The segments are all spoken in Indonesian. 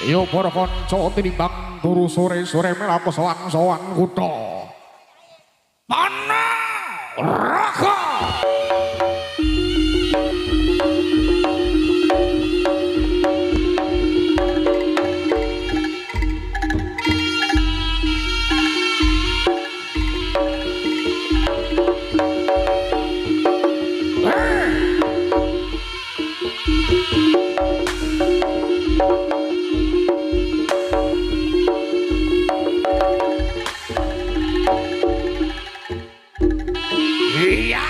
Yo para kanca tinimbang turu sore-sore melaku sowan-sowan kutha. Panaraga. Iya.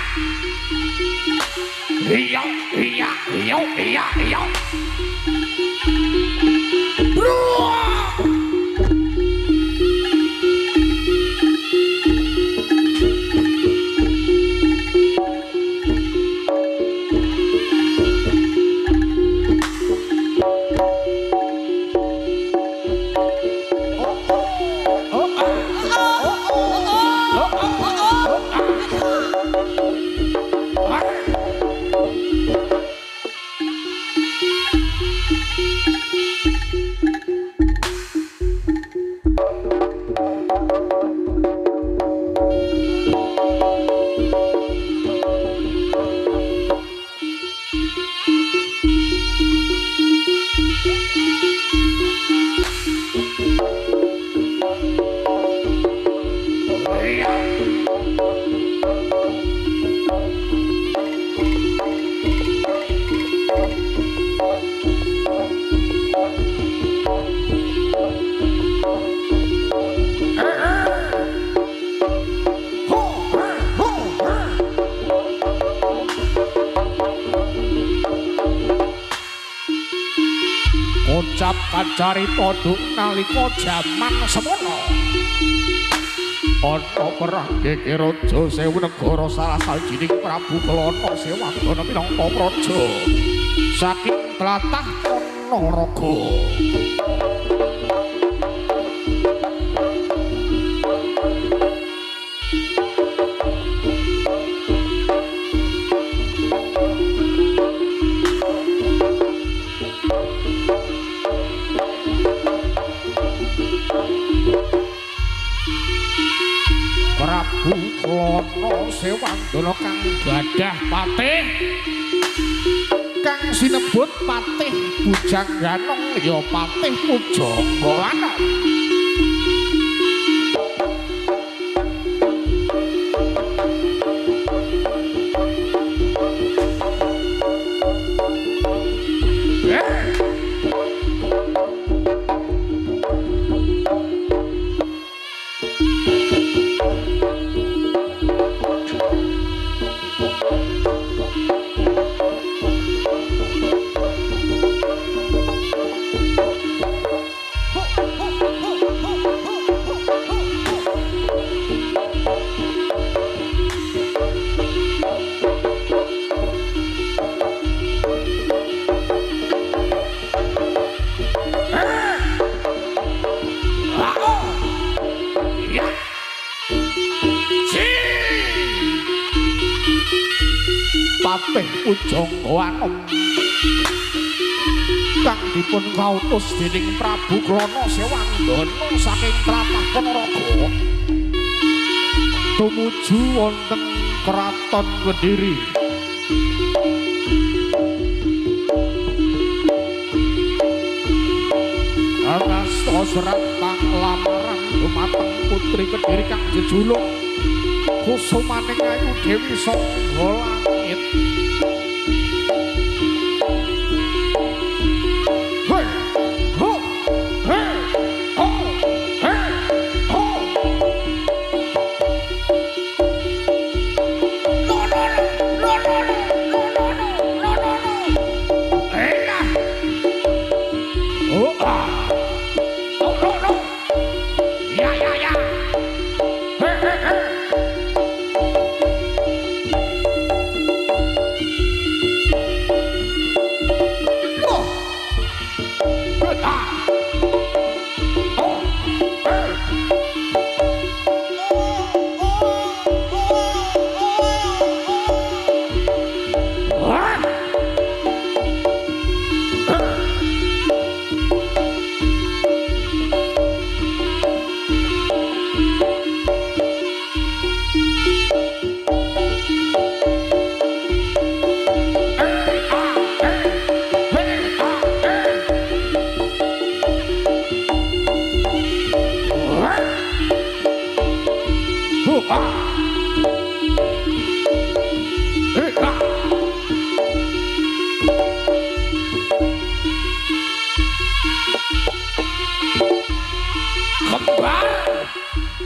Ucap kacarita duk nalika jaman semono. Ana perang Gege Raja Sewu Negara salah sawijining Prabu Kelana Sewangana minangka praja saking tlatah Ponorogo. Prabu Kelana Sewangana kang gadah patih kang sinebut Patih Bujangganong ya Patih Pujanggalana. Patih Pujanggalana kang dipun kautus dening Prabu Kelana Sewangana saking tlatah Ponorogo tumuju wonten Kraton Kediri. Angasta serat panglamaran dumateng putri Kediri kang jejuluk Kusumaning Ayu Dewi Sangga Langit.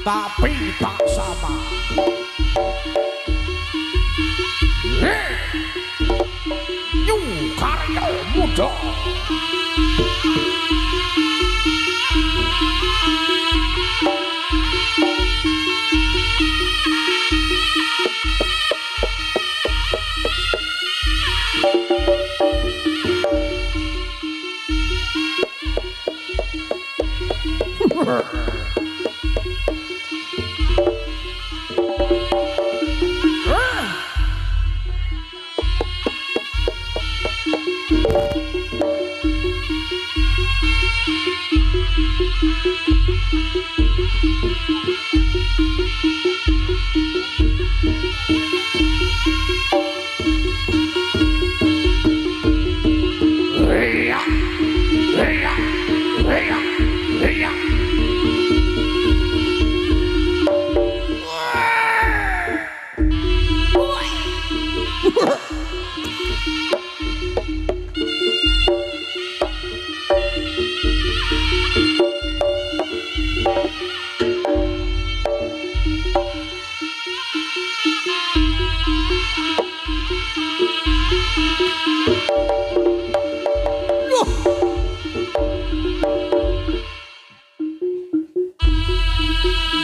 tapi tak sama. New Karya Muda.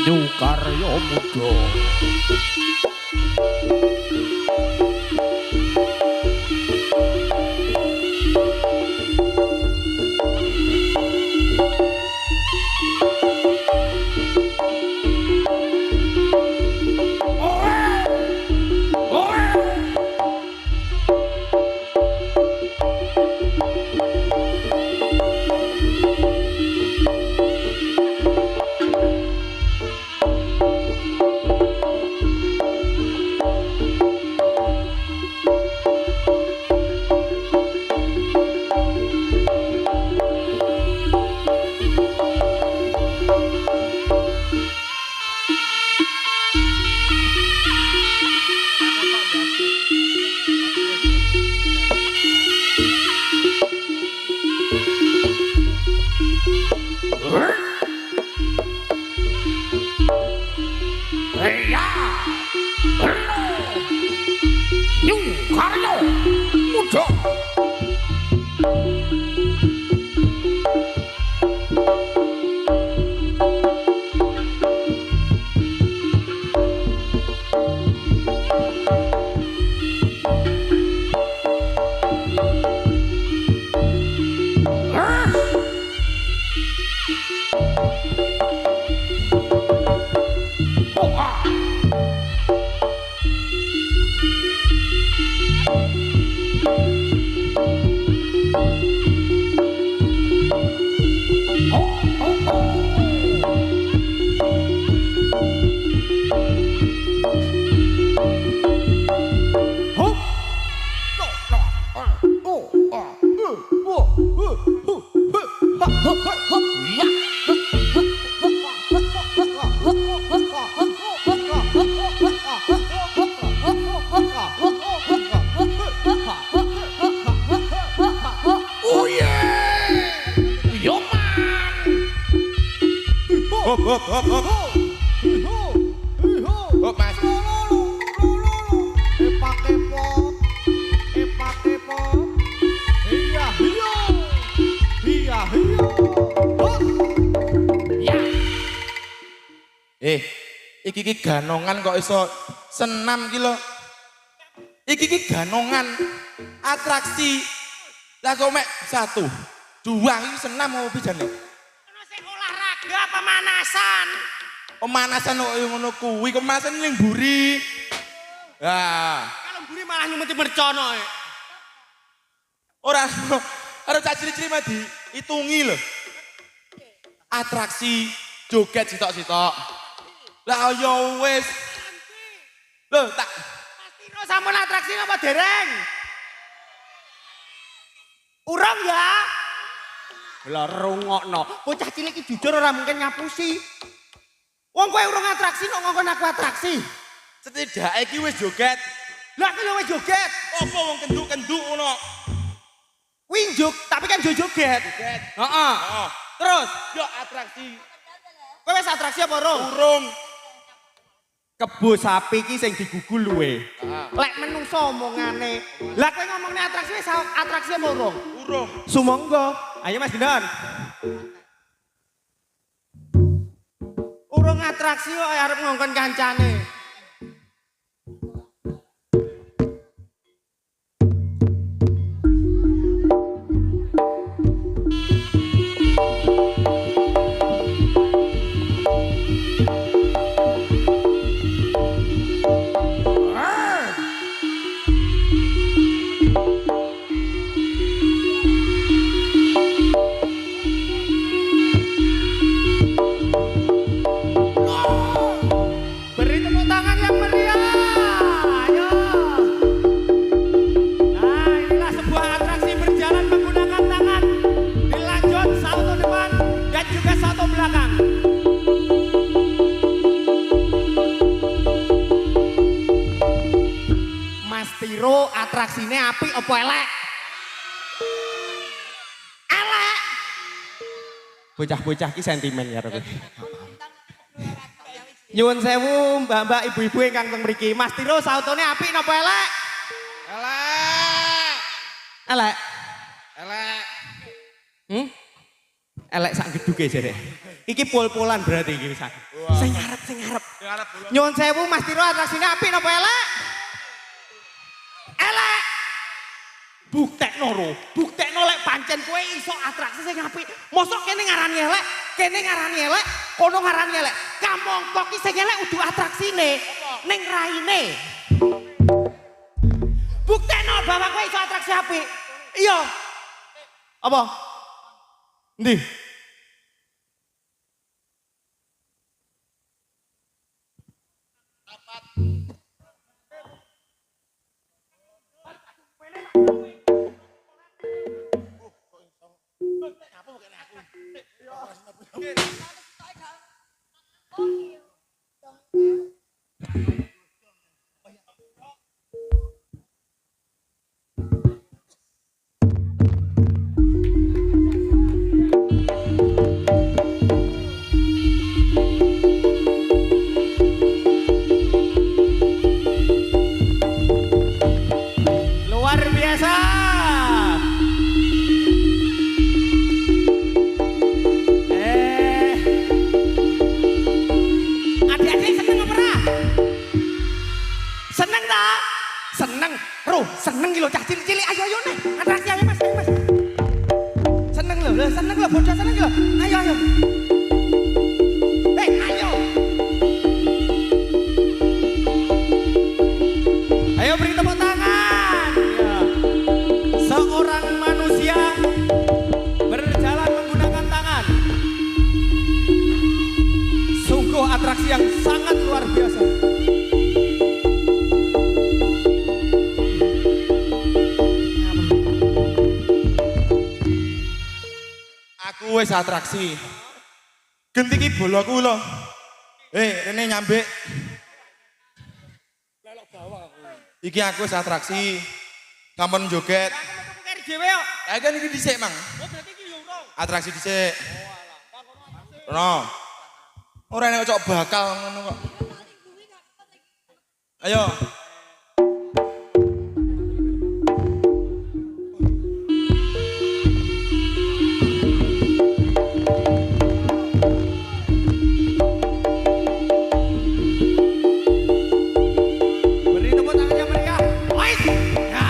New Karya Muda. New Karya Muda. Iki ganongan kok iso senam iki lho. Iki ganongan atraksi. Lah kok mek 1, 2 iki senam opo bijane? Ono sing olahraga pemanasan. Pemanasan kok ngono kuwi, pemanasan ning mburi. Kalau mburi malah nyumeti mercono. Ora cak ciri-ciri mah diitungi lho. Atraksi joget sitok-sitok. Lah ya wis. Lho tak Pastino sampun atraksi apa dereng? Urung ya? Lah rungokno. Bocah cilik iki jujur ora mungkin ngapusi. Wong kowe urung atraksi kok ngongkon aku atraksi. setidaknya iki wis joget. Lah aku yo wis joget. Apa wong kenduk-kenduk ngono? Winjuk, tapi kan joget. Joget. Heeh. Heeh. Terus Yo atraksi. Kowe wis atraksi apa urung? Urung. Kebo sapi iki sing digugul luwe. Lek menungso omongane. Lah kowe ngomongne atraksi wis atraksi apa urung? Urung. Sumangga. Ayo Mas Gendon. Urung atraksi kok arep ngongkon kancane. Atraksine apik apa elek? Elek. Bocah-bocah ki sentimen ya kowe. Nyuwun sewu mbak-mbak ibu-ibu ingkang teng mriki. Mas Tiro sautone apik napa elek? Elek. Elek. Elek. Elek sak geduke jare. Iki pol-polan berarti iki wis. Sing ngarep, sing ngarep. Nyuwun sewu Mas Tiro atraksine apik napa elek? Elek. Buktekno lek pancen kowe iso atraksi sing apik. Mosok kene ngarani elek, kono ngarani elek. Kamangka ki sing elek udu atraksine ning raine. Buktekno bahwa kowe iso atraksi apik. Iya. Apa? Ndi? Luar biasa. Adik-adik seneng apa ora? Seneng ta? Seneng. Roh, seneng iki lho cah cilik-cilik. Ayo nih. Atraksi ayo Mas, ayo Mas. Seneng lho, bocah seneng iki lho. Ayo. Hei, ayo. Ayo beri tepuk tangan. Ya. Seorang manusia berjalan menggunakan tangan. Sungguh atraksi yang sangat luar biasa. Aku wis atraksi. Genti ki boloku lho. Rene nyambek. Iki aku wis atraksi. Kampon joget. Aku mau tuku keri dhewe kok. Lah kan iki dhisik, Mang. Oh berarti iki yo urung. Atraksi dhisik. Rono. Ora nek cocok bakal ngono kok. Ayo. Beri tepuk tangan yang meriah. Ois. Ya.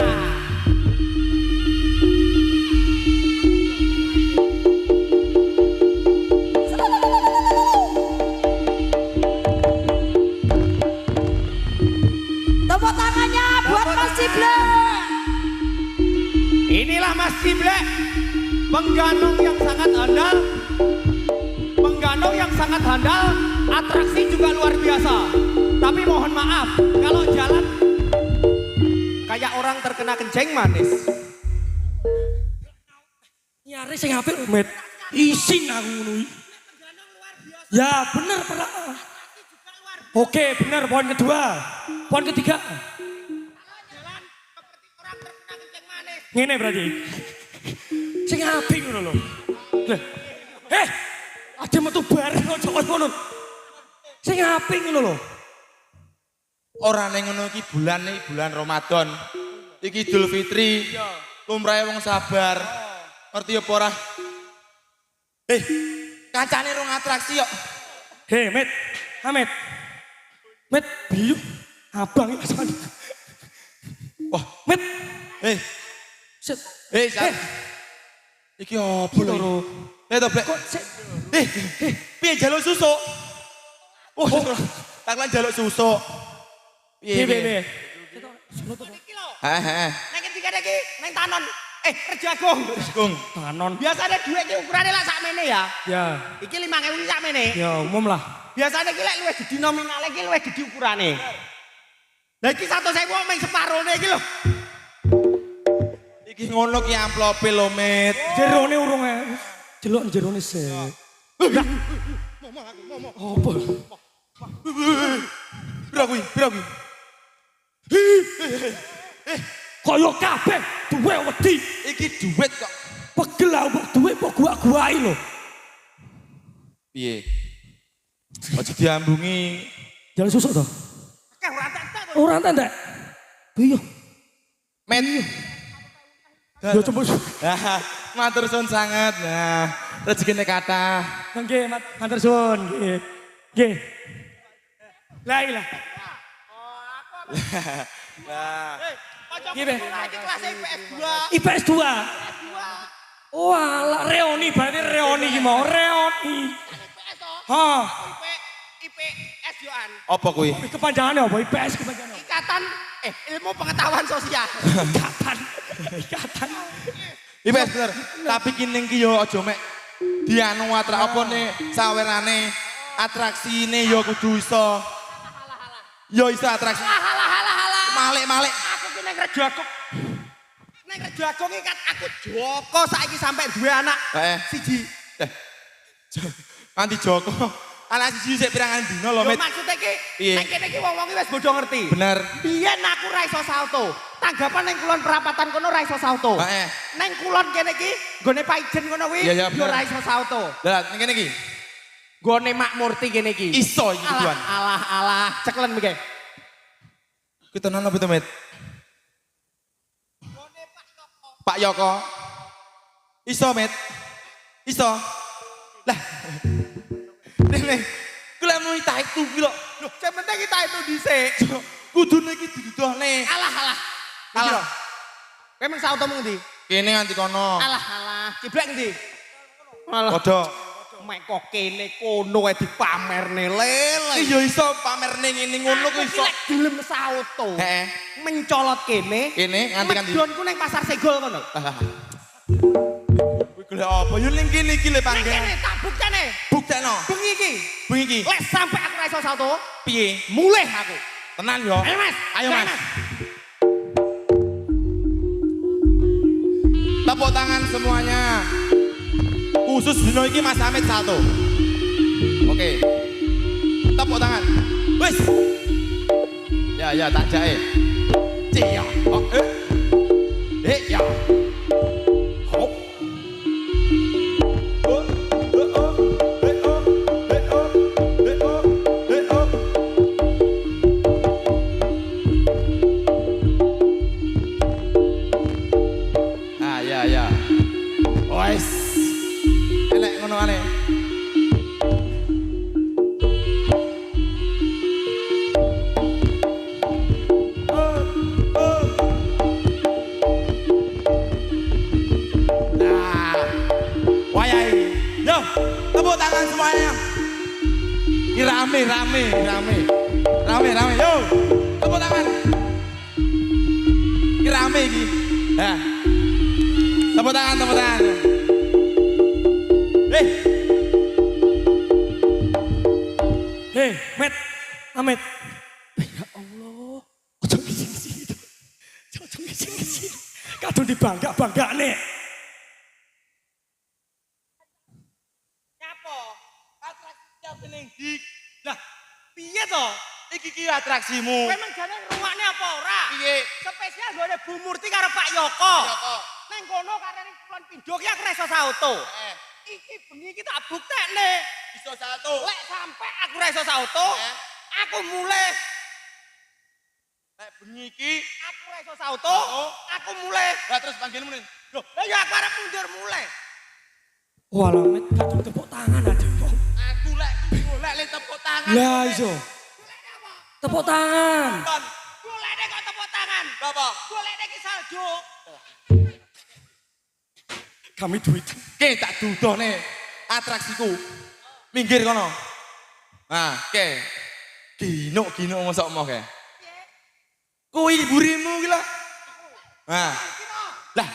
Tepuk tangannya buat Mas Ciblek. Inilah Mas Ciblek, pengganong yang sangat handal. Pengganong yang sangat handal, atraksi juga luar biasa. Tapi mohon maaf, kalau jalan kayak orang terkena kencing manis. Nyari sing apik Met. Isin aku ngono iki. Ya bener pernah. Oke bener poin kedua. Poin ketiga. Jalan seperti orang terkena kencing manis. Ngene berarti. Sing apik ngono lho. Lah. Ada metu bareng aja ngono. apik ngono lho. Ora ning ngono iki bulan Ramadan. Iki Idul Fitri. Lumrahe wong sabar. Ngerti apa ora? Kancane rong atraksi kok. Hei, Met. Amit. Met, biyu. Abang iki masakan. Wah, Met. Set. Sat. Iki opo lho? To, Blek. Piye jaluk susuk? Oh, tak lan jaluk susuk. Piye? Heeh. Neng ketiga iki, neng tanon. Rejagung. Tanon. Biasanya duit iki ukurane lak sakmene ya. Ya. Iki 5.000 sakmene. Ya umum lah. Biasanya iki lek luwih gede nominale iki luwih gede ukurane. Lah iki 100.000 mung separone iki lho. Iki ngono ki amplope lho, Met. Jerone urung delok jerone sik. Apa? Pira kuwi? Kaya kabeh duwe wedi. Iki duit kok. Pegel aku duwe kok gua-guai lho. Piye? Aja diambungi. Jangan susuk to. Akeh ora tak to. Ora entek. Iya. Met. Ya coba. Matur suwun sangat. Nah, rezekine kathah. Nggih, matur suwun nggih. Nggih. La ilah. Nah, Gimana? Iki kelas IPS 2. IPS 2. Wah, reoni berarti reoni iki mau reoni. Ha, IPS yoan. apa kuwi? kepanjangannya apa? IPS kepanjangannya. Ikatan ilmu pengetahuan sosial. Ikatan. IPS bener. Tapi kini ki yo aja mek dianu apa nih sawerane atraksine yo kudu iso. Yo iso atraksi. Malik. Aku ki ning Rejagung. Ning Rejagung iki kan aku Joko saiki sampai duwe anak siji. Nanti Joko. Anak siji sik pirangan dino lho, Yo Met. maksudnya ki Piye? ning kene iki wong-wong wis bodho ngerti. Bener. Biyen aku ra iso salto. Tanggapan ning kulon perapatan kono ra iso salto. Heeh. Ning kulon kene iki nggone Paijen kono kuwi Iya, iya, yo bener. ra iso salto. Lah, ning kene iki Nggone Mak Murti kene iki. iso iki kuduan. Alah, ceklen iki. Kita nang apa to, Met? Pak Yoko. Iso, Met. Iso. Lah. Nek kula mau taek tuh ki lho. Loh, sing penting kita itu dhisik. Kudune iki didudohne. Alah. Alah. Kowe mung salto mung ndi? Kene nganti kono. Alah, ciblek ndi? Alah. Padha. Mek kok kene kono wae dipamerne lele. Iya iso pamerne ngene ngono ku iso. Lek gelem salto. Heeh. Mencolot kene. Kene nganti kan di. Medonku ning pasar Segol kono. Kuwi golek apa? Yo ning kene iki le Ning panggen. kene tak buktene. Buktekno. Bengi iki. Bengi iki. Lek sampe aku ra iso salto, Piye? mulih aku. Tenan yo. Ayo Mas. Ayo Mas. Tepuk tangan semuanya. Khusus dino iki Mas Amit salto. Oke. Tepuk tangan. Wis. Ya tak jae. Cia. Oh, ya. Hop. Ya. Wes. Elek ngono aneh. Nah. Wayai. Yo, tepuk tangan semuanya. Ini rame. Yo, tepuk tangan. Ini rame iki. Ya. Tepuk tangan. Hei, Met. Amit. Ya Allah. Ojo ngisi-ngisi. Ojo ngisi-ngisi. Kadung dibangga-banggane. Nyapa? Atraksi bening dik. Lah, piye to? Iki ki atraksimu. Kowe menjane ngrungokne apa ora? Piye? Spesial nggone Bu Murti karo Pak Yoko. Yoko. Neng kono karene kulon pindho ki aku ra iso sauto. Iki bengi iki tak buktekne. iso salto. Lek sampe aku ra iso salto, aku mulai. Lek bengi iki Aku ra iso salto, aku mulai. lah terus panggilmu nih. Loh, lah ya aku arep mundur mulai. Walah met kadung tepuk tangan aja. Aku lek golek le tepuk tangan. Lah iso. Tepuk tangan. Kon, Golekne kok tepuk tangan. apa? Golekne ki salju. Kami duit. Oke, tak dudohne atraksiku. Minggir kono. Nah, oke. Gino mosok moh ke. Kuwi burimu ki lho. Nah. Lah.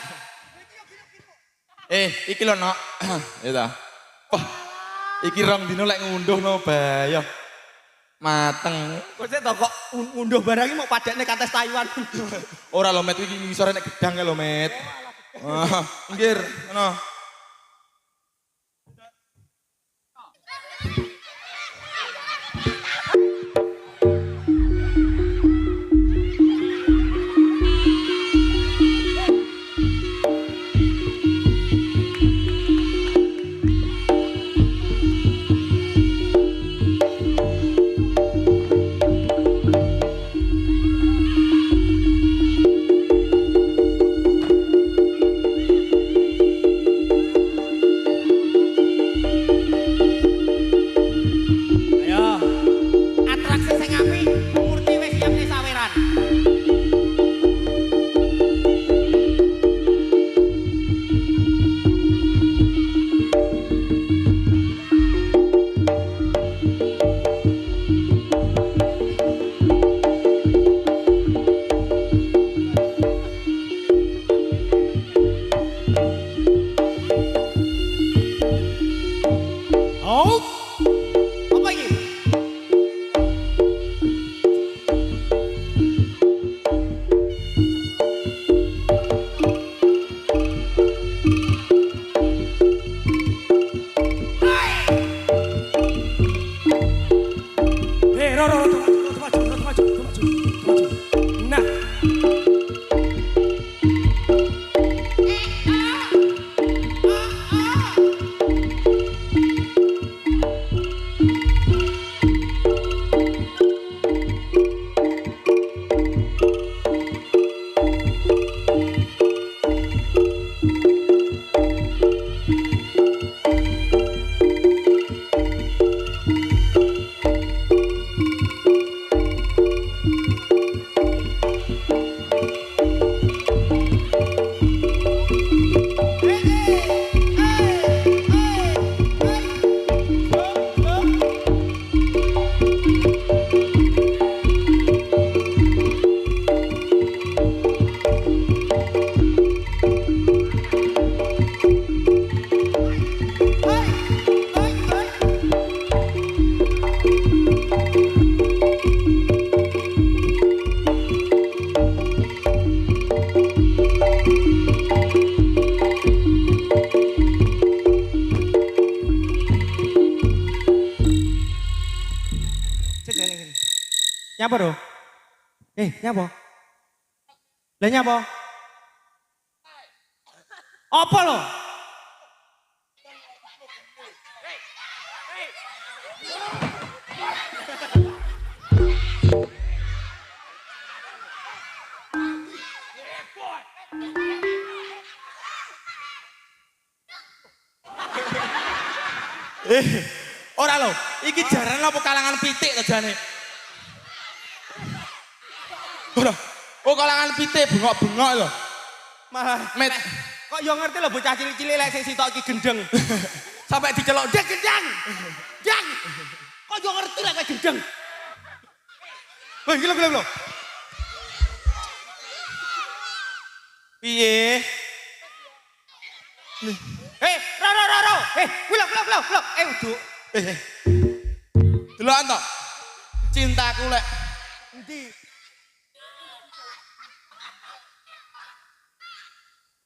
Iki lho, Nok. Ya ta. Wah. Iki rong dino lek ngunduhno bahaya. Mateng. Kok sik to kok unduh barang iki mau padakne kates Taiwan. Ora lho, Met, iki ngisore nek gedang lho, Met. Minggir, ngono. Ayo. Atraksi sing apik, Murti wis siap ning saweran. Oh. Apa iki? Ro maju. Nah, Nyapa do? Nyapa? Lah nyapa? Apa lo? Ora lho, iki jaran apa kalangan pitik to jane? Ora. Oh, kalangan pitik bengok-bengok lho. Malah Met, kok yo ngerti lho bocah cilik-cilik lek sing sitok iki gendeng. Sampai dicelok, "Dek gendeng." Deng. Kok yo ngerti lek kowe gendeng. Wah, iki lho. piye? Ro. Kulok. Uduk. Delokan to. Cintaku lek Endi?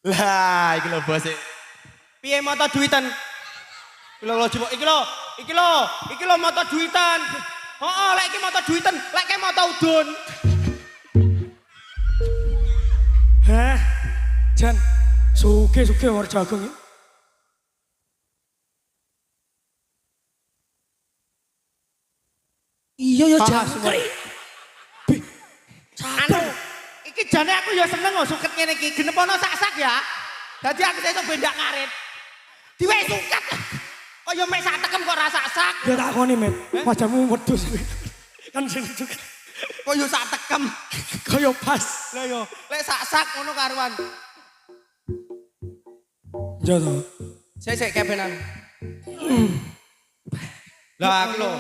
lah iki lho bos. Piye mata duitan? Iki lho mata duitan. Heeh, lek iki mata duitan, lek iki mata udun. heh, Jan, suge war jagung ya. Iya ya Ah, jangkrik. Anu, iki jane aku ya seneng kok suket ngene iki. Genep ana sak-sak ya. Dadi aku sesuk bendak karet. Diwe suket. Kaya mek sak tekem kok ra sak-sak. Ya takoni, Met. Wajahmu wedhus. Kan sing juga. Kaya sak tekem. Kaya pas. Lah yo, lek sak-sak ngono karuan. Ya toh. Sik kebenan. Lah aku lho.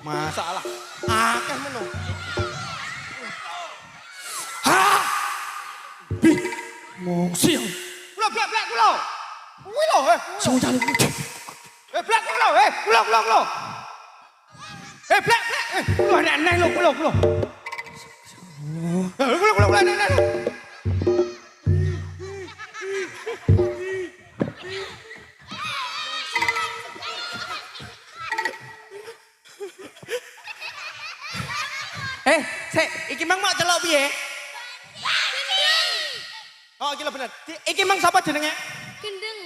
Masalah. Akeh meno. Mosi. Kulo blak kulo. Kuwi lho, Sing jane. blak kulo, kulo. Blak. Kulo enek lho, kulo. Kulo enek lho. Sik, iki mang mau celok piye? Oh, iki lho bener. Iki mang sapa jenenge? Gendeng.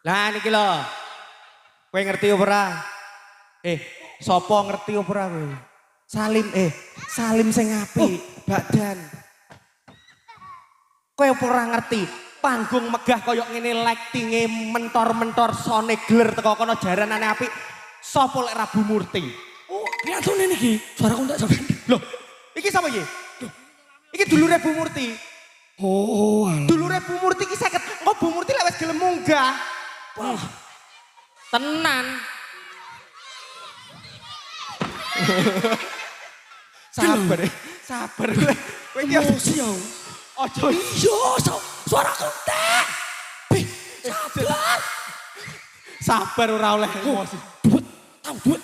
Lah niki lho. Kowe ngerti apa ora? Sapa ngerti apa ora kowe? Salim sing apik, badan. Kowe apa ora ngerti? Panggung megah kaya ngene lightinge mentor-mentor sone gler teko kono jaranane apik. Sapa lek Rabu Murti? Oh, lihatone niki. Suaraku tak sampe. Loh, iki sapa iki? Iki dulure Bu Murti. Oh, alah. Dulure Bu Murti iki 50. Kok Bu Murti lek wis gelem munggah? Wah. Tenan. Sabar. Kowe iki Emosi ya. aja Iya, suaraku tek. Sabar. sabar ora oleh emosi. Duit, tau duit.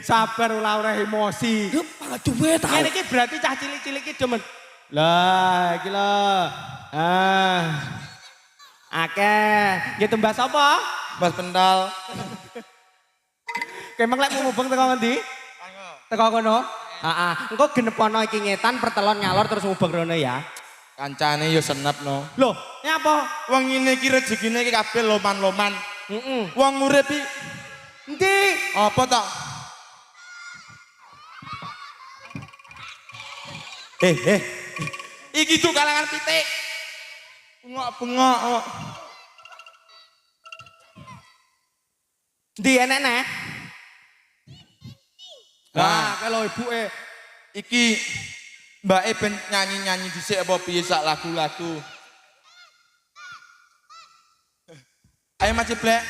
Sabar ora oleh emosi. Ya malah duit tau. Ngene iki berarti cah cilik-cilik iki demen. Lah, iki lho. Akeh. Nggih tembas apa? Mas Pendal. Kemeng lek mubeng teko ngendi? Teko kono. Heeh. Engko genep ana iki ngetan pertelon ngalor terus mubeng rono ya. Kancane yo senep no. Loh, nyapa? Wong ngene iki rezekine iki kabeh loman-loman. Heeh. Wong urip iki Endi? apa tok? Iki tuh kalangan pitik. Bengok-bengok. Endi enek-enek? Nah, kalau ibuke Iki mbake ben nyanyi-nyanyi dhisik apa piye sak lagu-lagu. Ayo Mas Ciblek.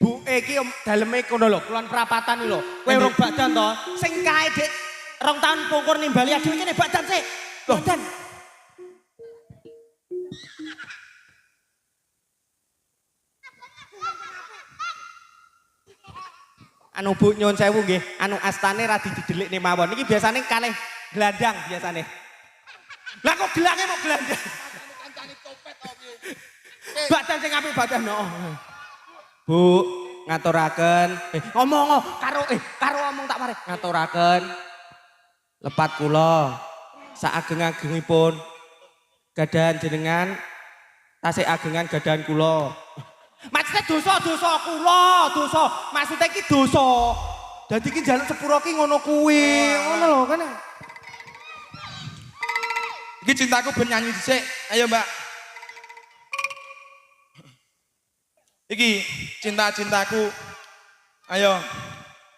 Bu iki daleme kono lho, kulon prapatan iki lho. Kowe urung badan to? Sing kae Dik 2 tahun pungkur nimbali adewe kene badan sik. Badan. Anu Bu nyuwun sewu nggih, anu astane ra didelikne mawon. Iki biasane kalih glandang biasane. Lah kok gelange mau glandang? Kancane copet to piye? Badan sing apik badan. Bu, ngaturaken. Ngomong karo omong tak mari. Ngaturaken. Lepat kula saageng-agengipun gadahan jenengan tasih agengan gadahan kula. Maksudnya dosa kula, dosa. Maksudnya iki dosa. Dadi iki njaluk sepuro ki ngono kuwi. Ngono lho kan. Iki cintaku ben nyanyi dhisik. Ayo Mbak. Iki cinta-cintaku. Ayo.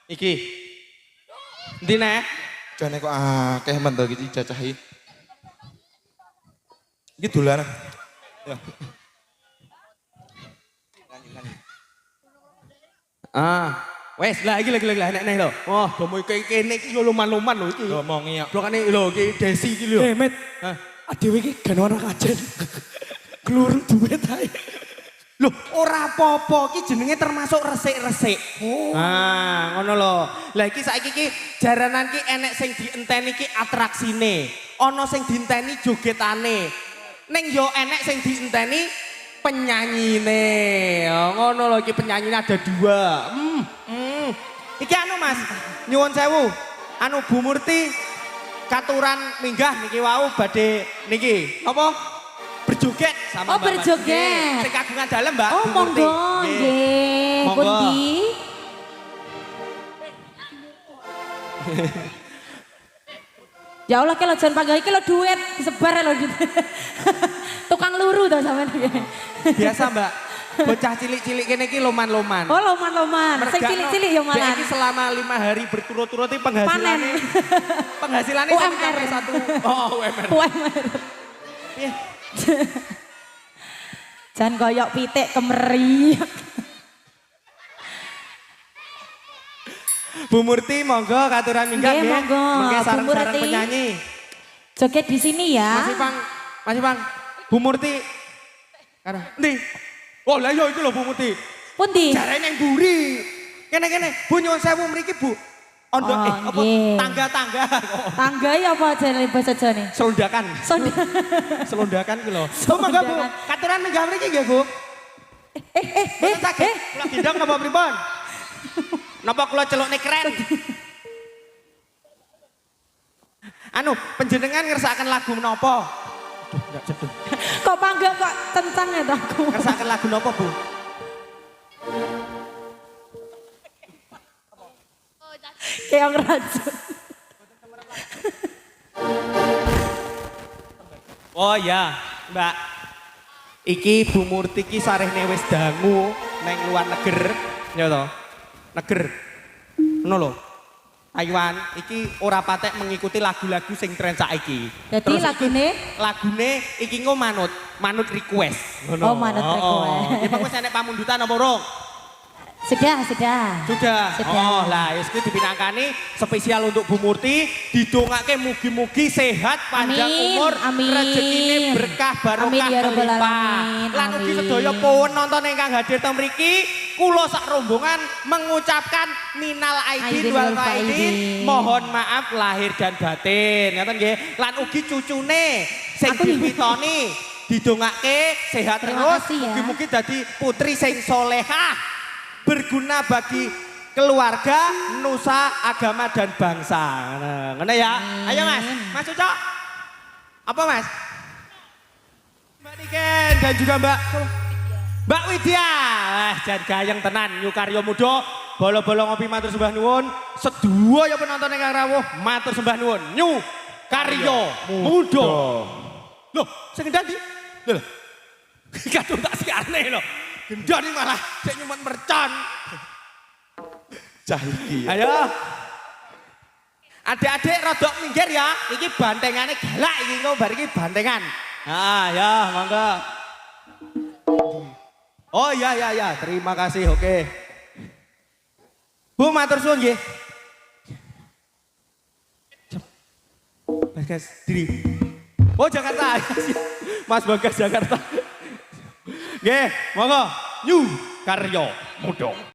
Iki. Endi nek? Jane kok akeh men to iki dijajahi. Iki dolan. Ya. Wes lah iki nek lho. Oh, domo iki kene iki luman-luman lho iki. Ngomongi ya. Blokane lho iki Desi iki lho. Met. Adewe iki gen ora kajen. Gluru duit ae. Loh, ora apa-apa iki jenenge termasuk resik-resik. Oh. Ngono lho. Lah iki saiki iki jaranan ki enek sing dienteni ki atraksine. Ana sing dienteni jogetane. Ning yo enek sing dienteni penyanyine. Ngono lho iki penyanyine ada 2. Iki anu Mas, nyuwun sewu. Anu Bu Murti katuran minggah niki wau badhe niki apa? Berjoget sama Oh, Mbak berjoget. Sing kagungan dalem Mbak. Oh, Bu Murti. monggo nggih. Monggo. Pundi? Ya Allah, kalau jangan panggil iki lo duit disebar lo tukang luru to sampean iki. Biasa Mbak. Bocah cilik-cilik kene iki loman-loman. Oh, loman-loman. Sing cilik-cilik ya Mbak malah. iki selama 5 hari berturut-turut iki Panen. penghasilannya UMR. sampai satu. Oh, UMR. UMR. Iya. Jangan koyok pitik kemeri. Bu Murti monggo katuran minggah Nggih, nggih. monggo, Mengke Bu sareng-sareng Murti. penyanyi. Joget di sini ya. Masih Bang. Bu Murti. Karena ndi? Oh, lah iya iki lho Bu Murti. Pundi? Jarene nang mburi. Kene-kene, Bu nyuwun sewu mriki Bu. Ondo Oh, apa nggih. tangga-tangga. Tangga ya apa jenenge basa Jawane? Selondakan. Sonda. Selondakan ku lho. Bu monggo Bu, katuran minggah mriki nggih Bu. Mboten saged. Kula gendong napa pripun? Napa kula celukne keren? Anu, panjenengan ngersakaken lagu menapa? Aduh, enggak ceduh. Kok pangga kok kencang ya toh aku. Ngersakaken lagu napa, Bu? Kayak ngeracun. Oh ya, Mbak. Iki Bu Murti ki sarehne wis dangu neng luar neger, ya toh. Neger. Ngono lho. Taiwan iki ora patek mengikuti lagu-lagu sing tren saiki. Jadi Terus lagune iki engko manut request. Oh, manut request. Iki wis enek pamundutan apa urung? Sudah. Sudah. Sudah. Oh, lah wis kuwi dipinangkani spesial untuk Bu Murti, didongake mugi-mugi sehat, panjang Amin, umur, amin. rezekine berkah barokah Amin, ya Rabbal berlimpah. Alamin, Lan ugi amin. sedaya pawon nonton ingkang hadir teng mriki, kula sak rombongan mengucapkan minal aidin Aidin wal wal faidin, faidin. mohon maaf lahir dan batin. Ngoten nggih. Lan ugi cucune sing Aku nih. dipitoni didongake sehat Terima terus, kasih ya. mugi-mugi dadi putri sing solehah. Berguna bagi keluarga, nusa, agama dan bangsa. Nah, ngene ya. Ayo Mas, Mas Ucok. Apa Mas? Mbak Niken dan juga Mbak Widya. Jan gayeng tenan nyukaryo muda, bolo-bolo ngopi matur sembah nuwun. Sedaya penonton ingkang rawuh matur sembah nuwun. Nyu karyo muda. Loh, sing ngendi? Lho. Kadung tak siarne lho. Gendani malah sik nyumet mercon. Cahiki. Ayo. Adik-adik rodok minggir ya. Iki bantengane galak iki kok bar iki bantengan. Ah ya, monggo. Oh ya. Terima kasih. Oke. Bu matur suwun nggih. Bagas diri. Oh Jakarta. Mas Bagas Jakarta. Nggih, monggo. Yu karyo muda.